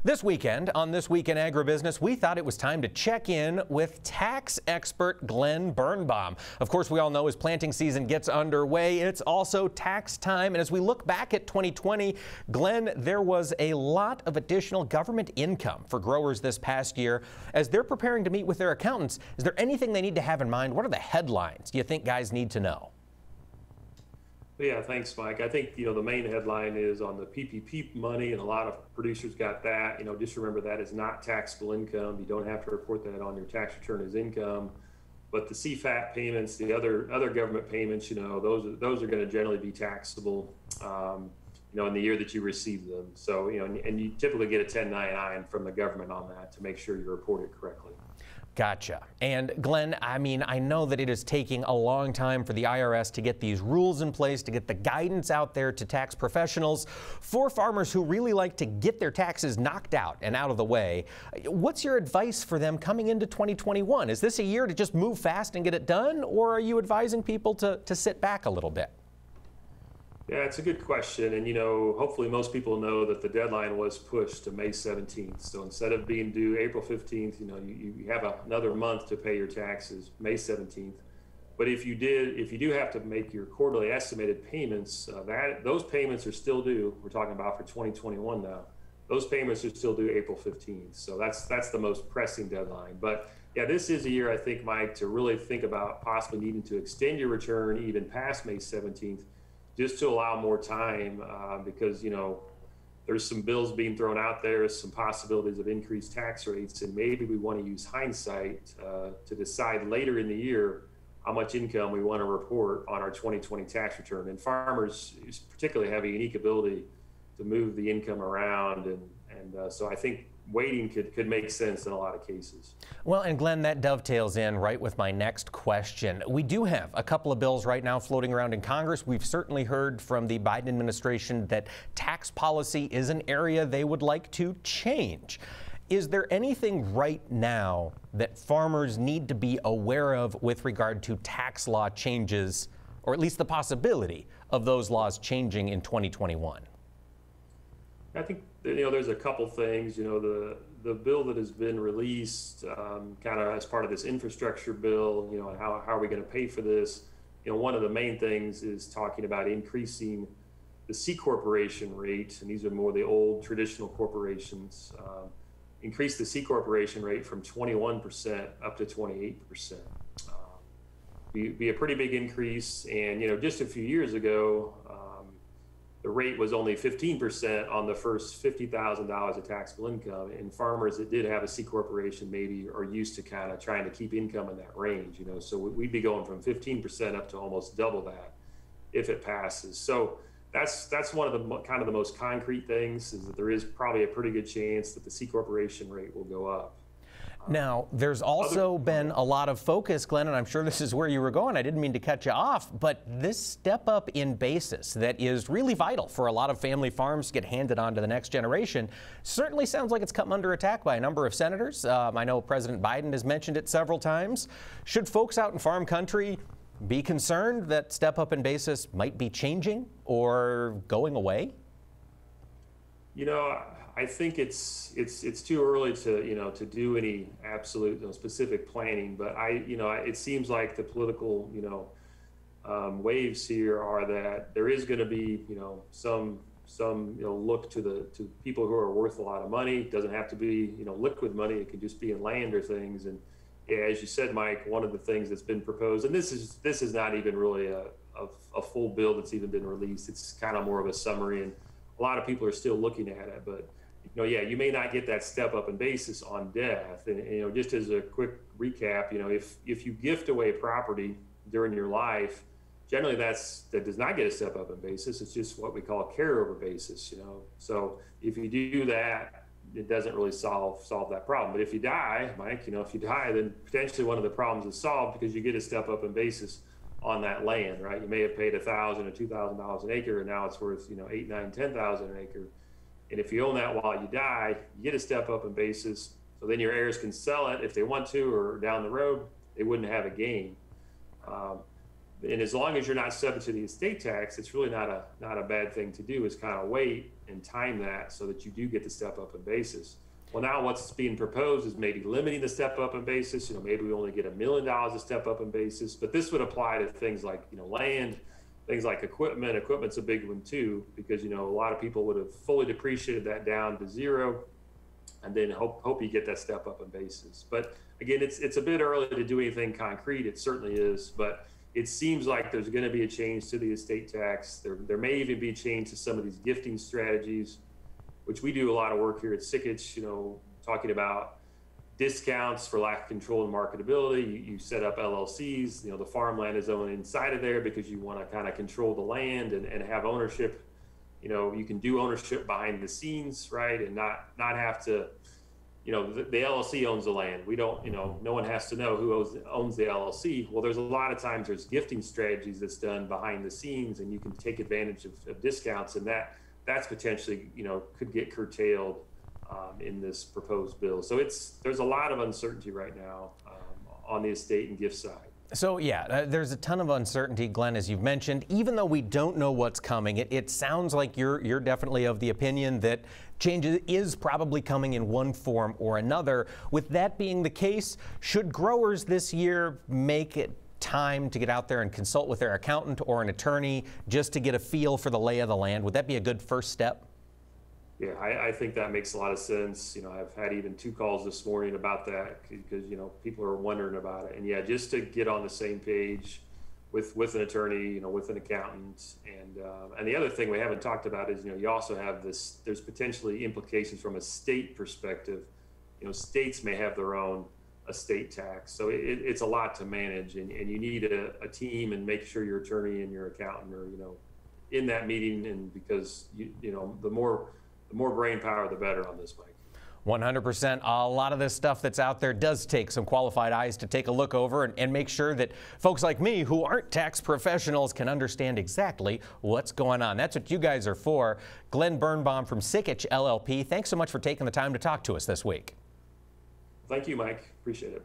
This weekend, on This Week in Agribusiness, we thought it was time to check in with tax expert Glen Birnbaum. Of course, we all know as planting season gets underway, it's also tax time. And as we look back at 2020, Glen, there was a lot of additional government income for growers this past year. As they're preparing to meet with their accountants, is there anything they need to have in mind? What are the headlines do you think guys need to know? Yeah, thanks, Mike. I think, the main headline is on the PPP money, and a lot of producers got that. Just remember that is not taxable income. You don't have to report that on your tax return as income. But the CFAT payments, the other government payments, those are going to generally be taxable, in the year that you receive them. So, and you typically get a 1099 from the government on that to make sure you report it correctly. Gotcha. And Glen, I know that it is taking a long time for the IRS to get these rules in place, to get the guidance out there to tax professionals. For farmers who really like to get their taxes knocked out and out of the way, what's your advice for them coming into 2021? Is this a year to just move fast and get it done, or are you advising people to sit back a little bit? Yeah, it's a good question. And, hopefully most people know that the deadline was pushed to May 17th. So instead of being due April 15th, you have another month to pay your taxes, May 17th. But if you do have to make your quarterly estimated payments, those payments are still due. We're talking about for 2021 now. Those payments are still due April 15th. So that's the most pressing deadline. But yeah, this is a year, I think, Mike, to really think about possibly needing to extend your return even past May 17th. Just to allow more time, because, there's some bills being thrown out there, some possibilities of increased tax rates, and maybe we want to use hindsight to decide later in the year how much income we want to report on our 2020 tax return. And farmers particularly have a unique ability to move the income around, and so I think waiting could make sense in a lot of cases. Well, and Glen, that dovetails in right with my next question. We do have a couple of bills right now floating around in Congress. We've certainly heard from the Biden administration that tax policy is an area they would like to change. Is there anything right now that farmers need to be aware of with regard to tax law changes, or at least the possibility of those laws changing in 2021? I think there's a couple things. The bill that has been released, kind of as part of this infrastructure bill. How are we going to pay for this? One of the main things is talking about increasing the C corporation rate, and these are more the old traditional corporations. Increase the C corporation rate from 21% up to 28%. Be a pretty big increase, and just a few years ago. The rate was only 15% on the first $50,000 of taxable income, and farmers that did have a C corporation maybe are used to kind of trying to keep income in that range, so we'd be going from 15% up to almost double that if it passes. So that's one of the kind of the most concrete things, is that there is probably a pretty good chance that the C corporation rate will go up. Now, there's also been a lot of focus, Glen, and I'm sure this is where you were going. I didn't mean to cut you off, but this step up in basis that is really vital for a lot of family farms to get handed on to the next generation certainly sounds like it's come under attack by a number of senators. I know President Biden has mentioned it several times. Should folks out in farm country be concerned that step up in basis might be changing or going away? I think it's too early to do any absolute specific planning, but it seems like the political waves here are that there is going to be some look to people who are worth a lot of money. It doesn't have to be liquid money. It can just be in land or things. And yeah, as you said, Mike, one of the things that's been proposed, and this is not even really a full bill that's even been released. It's kind of more of a summary, and a lot of people are still looking at it, but you may not get that step up in basis on death. And just as a quick recap, if you gift away property during your life, generally that does not get a step up in basis. It's just what we call a carryover basis. So if you do that, it doesn't really solve that problem. But if you die, Mike, if you die, then potentially one of the problems is solved, because you get a step up in basis on that land, right? You may have paid $1,000 or $2,000 an acre, and now it's worth $8,000, $9,000, $10,000 an acre. And if you own that while you die, you get a step up in basis. So then your heirs can sell it if they want to, or down the road, they wouldn't have a gain. and as long as you're not subject to the estate tax, it's really not a bad thing to do, is kind of wait and time that so that you do get the step up in basis. Well, now what's being proposed is maybe limiting the step up in basis. Maybe we only get $1 million of step up in basis, but this would apply to things like, land, things like equipment. Equipment's a big one too, because, a lot of people would have fully depreciated that down to zero and then hope you get that step up in basis. But again, it's a bit early to do anything concrete. It certainly is, but it seems like there's going to be a change to the estate tax. There may even be a change to some of these gifting strategies, which we do a lot of work here at Sikich, talking about discounts for lack of control and marketability. You set up LLCs, the farmland is owned inside of there because you want to kind of control the land and have ownership. You can do ownership behind the scenes, right? And not have to, the LLC owns the land. We don't, no one has to know who owns the LLC. Well, there's a lot of times there's gifting strategies that's done behind the scenes, and you can take advantage of discounts, and that's potentially, could get curtailed in this proposed bill. So there's a lot of uncertainty right now on the estate and gift side. So yeah, there's a ton of uncertainty, Glenn, as you've mentioned. Even though we don't know what's coming, it sounds like you're definitely of the opinion that change is probably coming in one form or another. With that being the case, should growers this year make it time to get out there and consult with their accountant or an attorney just to get a feel for the lay of the land? Would that be a good first step? Yeah, I think that makes a lot of sense. I've had even 2 calls this morning about that because, people are wondering about it. And yeah, just to get on the same page with an attorney, with an accountant. And the other thing we haven't talked about is, you also have there's potentially implications from a state perspective. States may have their own estate tax. So it's a lot to manage, and you need a team, and make sure your attorney and your accountant are, in that meeting. And because, the more brain power, the better on this, Mike. 100%. A lot of this stuff that's out there does take some qualified eyes to take a look over and make sure that folks like me who aren't tax professionals can understand exactly what's going on. That's what you guys are for. Glen Birnbaum from Sikich LLP, thanks so much for taking the time to talk to us this week. Thank you, Mike. Appreciate it.